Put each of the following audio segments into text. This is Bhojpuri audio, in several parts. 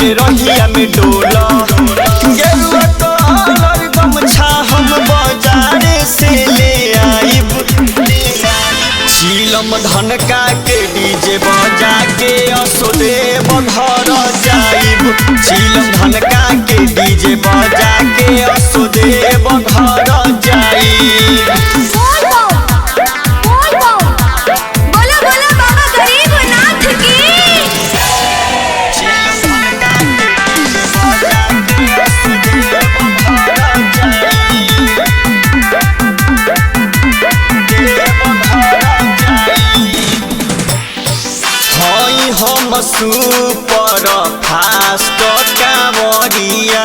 के रहिया में डोला गेरुआ कलर गमछा हम बाजारे से ले आइब चीलम धनका के डीजे बजा के असोदे बघर जाइब चीलम धनका के डीजे बजा के असोदे बघर जाइब। हम सुपर फास्ट कांवरिया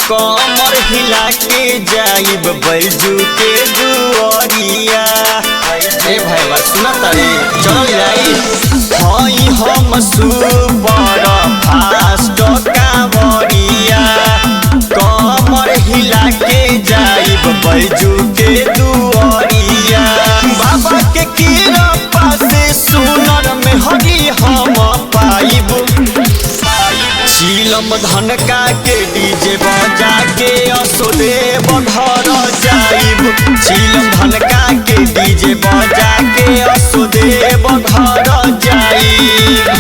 कमर हिला के जाइब बैजू के दुआरिया। ए भाई सुना तारे चल जाई हम सुपर फास्ट कांवरिया कमर हिला के जाइब बैजू के दुआरिया। बाबा के कृपा से सुनर में हरी हम पाइब चीलम धनका के डीजे बजा के असोदे बघर जाइब चीलम धनका के डीजे बजा के असोदे बघर जाइब।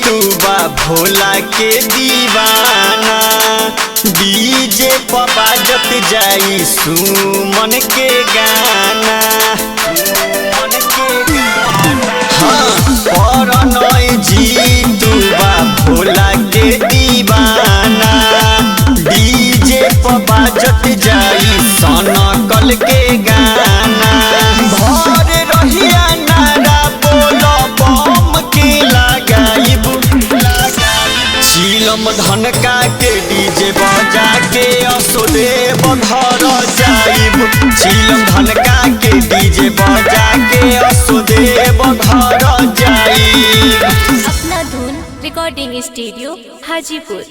भोला के दीवाना डीजे पर बाजत जाई सुमन के गाना परनय जीतू बा भोला के दीवाना डीजे पर बाजत जाई सनकल के गाना भर रहिया नारा बोल बम के लगाइब चीलम धनका के डीजे बजा के असोदे बघर जाइब चीलम धनका के डीजे बजा के असोदे बघर जाइब। अपना धुन रिकॉर्डिंग स्टूडियो हाजीपुर।